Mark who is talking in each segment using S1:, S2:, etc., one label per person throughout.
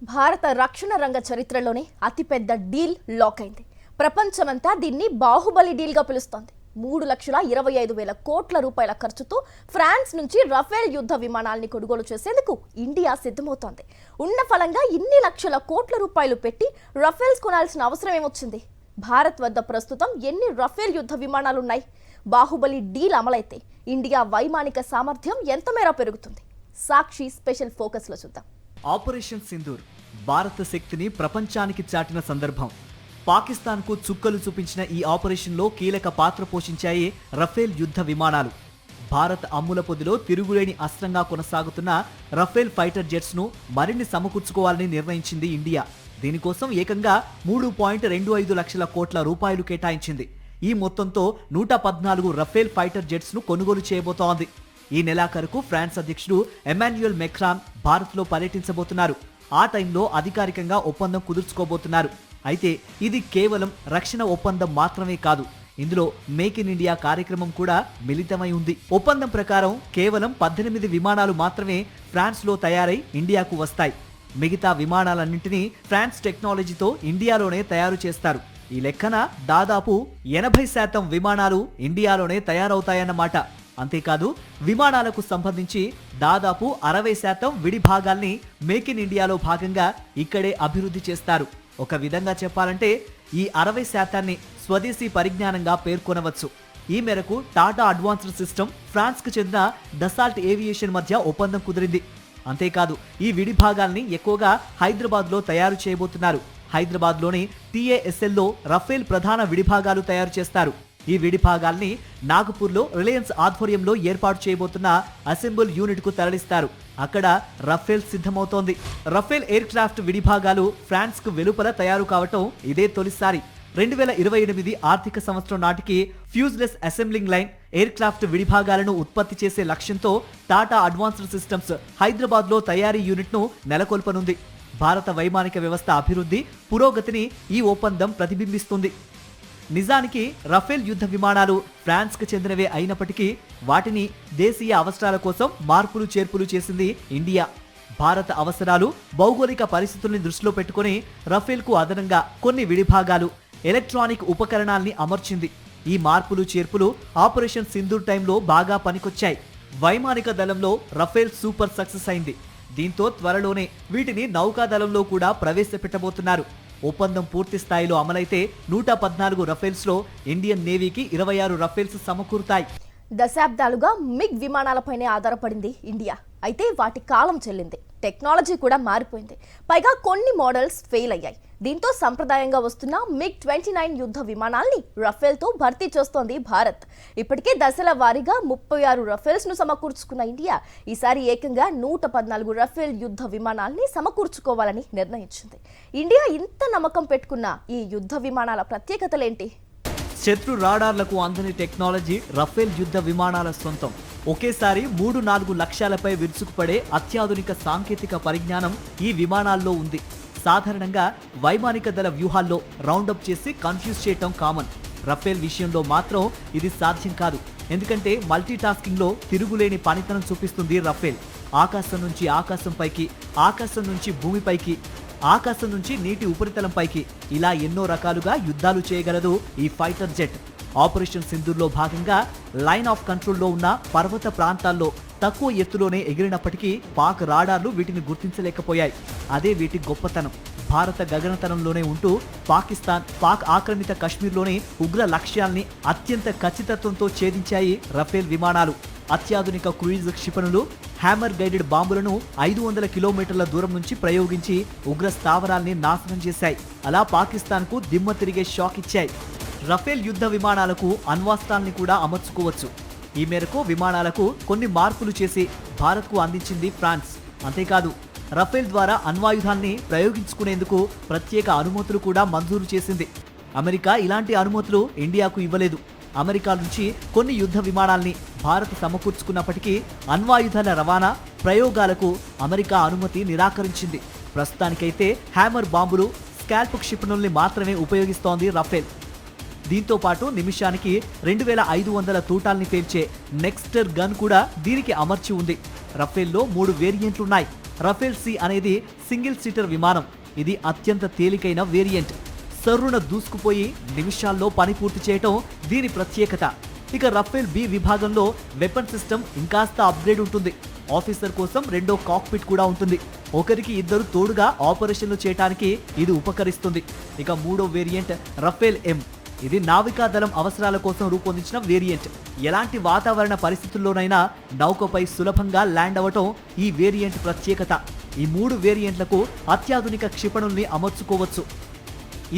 S1: భారత రక్షణ రంగ చరిత్రలోనే అతిపెద్ద డీల్ లాక్ అయింది. ప్రపంచమంతా దీన్ని బాహుబలి డీల్గా పిలుస్తోంది. 3,25,000 కోట్ల రూపాయల ఖర్చుతో ఫ్రాన్స్ నుంచి రఫేల్ యుద్ధ విమానాల్ని కొనుగోలు చేసేందుకు ఇండియా సిద్ధమవుతోంది. ఉన్న ఫలంగా ఇన్ని లక్షల కోట్ల రూపాయలు పెట్టి రఫేల్స్ కొనాల్సిన అవసరం ఏమొచ్చింది? భారత్ వద్ద ప్రస్తుతం ఎన్ని రఫేల్ యుద్ధ విమానాలున్నాయి? బాహుబలి డీల్ అమలైతే ఇండియా వైమానిక సామర్థ్యం ఎంత మేర పెరుగుతుంది? సాక్షి స్పెషల్ ఫోకస్లో చూద్దాం.
S2: ఆపరేషన్ సింధూర్ భారత శక్తిని ప్రపంచానికి చాటిన సందర్భం. పాకిస్తాన్కు చుక్కలు చూపించిన ఈ ఆపరేషన్లో కీలక పాత్ర పోషించాయి రఫేల్ యుద్ధ విమానాలు. భారత్ అమ్ముల పొదిలో తిరుగులేని అస్త్రంగా కొనసాగుతున్న రఫేల్ ఫైటర్ జెట్స్ను మరిన్ని సమకూర్చుకోవాలని నిర్ణయించింది ఇండియా. దీనికోసం ఏకంగా 3.25 లక్షల కోట్ల రూపాయలు కేటాయించింది. ఈ మొత్తంతో 114 రఫేల్ ఫైటర్ జెట్స్ను కొనుగోలు చేయబోతోంది. ఈ నెలాఖరుకు ఫ్రాన్స్ అధ్యక్షుడు ఎమాన్యుయల్ మెక్రాన్ భారత్లో పర్యటించబోతున్నారు. ఆ టైంలో అధికారికంగా ఒప్పందం కుదుర్చుకోబోతున్నారు. అయితే ఇది కేవలం రక్షణ ఒప్పందం మాత్రమే కాదు, ఇందులో మేక్ ఇన్ ఇండియా కార్యక్రమం కూడా మిళితమై ఉంది. ఒప్పందం ప్రకారం కేవలం 18 విమానాలు మాత్రమే ఫ్రాన్స్లో తయారై ఇండియాకు వస్తాయి. మిగతా విమానాలన్నింటినీ ఫ్రాన్స్ టెక్నాలజీతో ఇండియాలోనే తయారు చేస్తారు. ఈ లెక్కన దాదాపు 80% విమానాలు ఇండియాలోనే తయారవుతాయన్నమాట. అంతేకాదు, విమానాలకు సంబంధించి దాదాపు 60% విడి భాగాల్ని మేక్ ఇన్ ఇండియాలో భాగంగా ఇక్కడే అభివృద్ధి చేస్తారు. ఒక విధంగా చెప్పాలంటే ఈ 60% స్వదేశీ పరిజ్ఞానంగా పేర్కొనవచ్చు. ఈ మేరకు టాటా అడ్వాన్స్డ్ సిస్టమ్, ఫ్రాన్స్కు చెందిన డసాల్ట్ ఏవియేషన్ మధ్య ఒప్పందం కుదిరింది. అంతేకాదు, ఈ విడి భాగాల్ని ఎక్కువగా హైదరాబాద్లో తయారు చేయబోతున్నారు. హైదరాబాద్లోని TASLలో రఫేల్ ప్రధాన విడిభాగాలు తయారు చేస్తారు. ఈ విడిభాగాల్ని నాగపూర్లో రిలయన్స్ ఆధ్వర్యంలో ఏర్పాటు చేయబోతున్న అసెంబుల్ యూనిట్కు తరలిస్తారు. అక్కడ రఫేల్ సిద్ధమవుతోంది. రఫేల్ ఎయిర్ క్రాఫ్ట్ విడిభాగాలు ఫ్రాన్స్కు వెలుపల తయారు కావటం ఇదే తొలిసారి. 2028 ఆర్థిక సంవత్సరం నాటికి ఫ్యూజ్లెస్ అసెంబ్లింగ్ లైన్ ఎయిర్ క్రాఫ్ట్ విడిభాగాలను ఉత్పత్తి చేసే లక్ష్యంతో టాటా అడ్వాన్స్డ్ సిస్టమ్స్ హైదరాబాద్లో తయారీ యూనిట్ను నెలకొల్పనుంది. భారత వైమానిక వ్యవస్థ అభివృద్ధి పురోగతిని ఈ ఒప్పందం ప్రతిబింబిస్తుంది. నిజానికి రఫేల్ యుద్ధ విమానాలు ఫ్రాన్స్కు చెందినవే అయినప్పటికీ వాటిని దేశీయ అవసరాల కోసం మార్పులు చేర్పులు చేసింది ఇండియా. భారత అవసరాలు, భౌగోళిక పరిస్థితుల్ని దృష్టిలో పెట్టుకుని రఫేల్కు అదనంగా కొన్ని విడిభాగాలు, ఎలక్ట్రానిక్ ఉపకరణాల్ని అమర్చింది. ఈ మార్పులు చేర్పులు ఆపరేషన్ సింధూర్ టైంలో బాగా పనికొచ్చాయి. వైమానిక దళంలో రఫేల్ సూపర్ సక్సెస్ అయింది. దీంతో త్వరలోనే వీటిని నౌకాదళంలో కూడా ప్రవేశపెట్టబోతున్నారు. ఒప్పందం పూర్తి స్థాయిలో అమలైతే 114 రఫేల్స్లో ఇండియన్ నేవీకి 26 రఫేల్స్ సమకూరుతాయి.
S1: దశాబ్దాలుగా మిగ్ విమానాలపైనే ఆధారపడింది ఇండియా. అయితే వాటి కాలం చెల్లింది, టెక్నాలజీ కూడా మారిపోయింది. పైగా కొన్ని మోడల్స్ ఫెయిల్ అయ్యాయి. దీంతో సంప్రదాయంగా వస్తున్న MiG-29 యుద్ధ విమానాల్ని రఫేల్తో భర్తీ చేస్తోంది భారత్. ఇప్పటికే దశల వారీగా 36 రఫేల్స్ను సమకూర్చుకున్న ఇండియా ఈసారి ఏకంగా 114 రఫేల్ యుద్ధ విమానాల్ని సమకూర్చుకోవాలని నిర్ణయించింది. ఇండియా ఇంత నమ్మకం పెట్టుకున్న ఈ యుద్ధ విమానాల ప్రత్యేకతలేంటి?
S2: శత్రు రాడార్లకు అందని టెక్నాలజీ రఫేల్ యుద్ధ విమానాల సొంతం. ఒకేసారి 3-4 లక్ష్యాలపై విరుచుకుపడే అత్యాధునిక సాంకేతిక పరిజ్ఞానం ఈ విమానాల్లో ఉంది. సాధారణంగా వైమానిక దళ వ్యూహాల్లో రౌండప్ చేసి కన్ఫ్యూజ్ చేయటం కామన్. రఫేల్ విషయంలో మాత్రం ఇది సాధ్యం కాదు. ఎందుకంటే మల్టీటాస్కింగ్లో తిరుగులేని పనితనం చూపిస్తుంది రఫేల్. ఆకాశం నుంచి ఆకాశంపైకి, ఆకాశం నుంచి భూమిపైకి, ఆకాశం నుంచి నీటి ఉపరితలంపైకి, ఇలా ఎన్నో రకాలుగా యుద్ధాలు చేయగలదు ఈ ఫైటర్ జెట్. ఆపరేషన్ సింధూర్లో భాగంగా లైన్ ఆఫ్ కంట్రోల్లో ఉన్న పర్వత ప్రాంతాల్లో తక్కువ ఎత్తులోనే ఎగిరినప్పటికీ పాక్ రాడార్లు వీటిని గుర్తించలేకపోయాయి. అదే వీటి గొప్పతనం. భారత గగనతలంలోనే ఉంటూ పాక్ ఆక్రమిత కశ్మీర్లోని ఉగ్ర లక్ష్యాల్ని అత్యంత ఖచ్చితత్వంతో ఛేదించాయి రఫేల్ విమానాలు. అత్యాధునిక క్రూయిజ్ క్షిపణులు, హ్యామర్ గైడెడ్ బాంబులను 500 కిలోమీటర్ల దూరం నుంచి ప్రయోగించి ఉగ్ర స్థావరాల్ని నాశనం చేశాయి. అలా పాకిస్తాన్కు దిమ్మ తిరిగే షాక్ ఇచ్చాయి. రఫేల్ యుద్ధ విమానాలకు అణ్వాస్త్రాల్ని కూడా అమర్చుకోవచ్చు. ఈ మేరకు విమానాలకు కొన్ని మార్పులు చేసి భారత్కు అందించింది ఫ్రాన్స్. అంతేకాదు, రఫేల్ ద్వారా అణ్వాయుధాన్ని ప్రయోగించుకునేందుకు ప్రత్యేక అనుమతులు కూడా మంజూరు చేసింది. అమెరికా ఇలాంటి అనుమతులు ఇండియాకు ఇవ్వలేదు. అమెరికా నుంచి కొన్ని యుద్ధ విమానాల్ని భారత్ సమకూర్చుకున్నప్పటికీ అణ్వాయుధాల రవాణా, ప్రయోగాలకు అమెరికా అనుమతి నిరాకరించింది. ప్రస్తుతానికైతే హ్యామర్ బాంబులు, స్కాల్ప్ క్షిపణుల్ని మాత్రమే ఉపయోగిస్తోంది రఫేల్. దీంతో పాటు నిమిషానికి 2500 తూటాల్ని పేల్చే నెక్స్టర్ గన్ కూడా దీనికి అమర్చి ఉంది. రఫేల్లో 3 వేరియంట్లున్నాయి. రఫేల్ సి అనేది సింగిల్ సీటర్ విమానం. ఇది అత్యంత తేలికైన వేరియంట్. సర్రున దూసుకుపోయి నిమిషాల్లో పని పూర్తి చేయటం దీని ప్రత్యేకత. ఇక రఫేల్ బి విభాగంలో వెపన్ సిస్టమ్ ఇంకాస్త అప్గ్రేడ్ ఉంటుంది. ఆఫీసర్ కోసం రెండో కాక్పిట్ కూడా ఉంటుంది. ఒకరికి ఇద్దరు తోడుగా ఆపరేషన్లు చేయడానికి ఇది ఉపకరిస్తుంది. ఇక మూడో వేరియంట్ రఫేల్ ఎం. ఇది నావికాదళం అవసరాల కోసం రూపొందించిన వేరియంట్. ఎలాంటి వాతావరణ పరిస్థితుల్లోనైనా నౌకపై సులభంగా ల్యాండ్ అవ్వటం ఈ వేరియంట్ ప్రత్యేకత. ఈ 3 వేరియంట్లకు అత్యాధునిక క్షిపణుల్ని అమర్చుకోవచ్చు.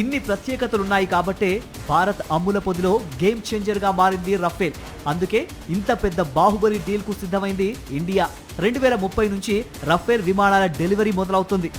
S2: ఇన్ని ప్రత్యేకతలున్నాయి కాబట్టే భారత్ అమ్ముల పొదిలో గేమ్ చేంజర్గా మారింది రఫేల్. అందుకే ఇంత పెద్ద బాహుబలి డీల్కు సిద్ధమైంది ఇండియా. 2030 నుంచి రఫేల్ విమానాల డెలివరీ మొదలవుతుంది.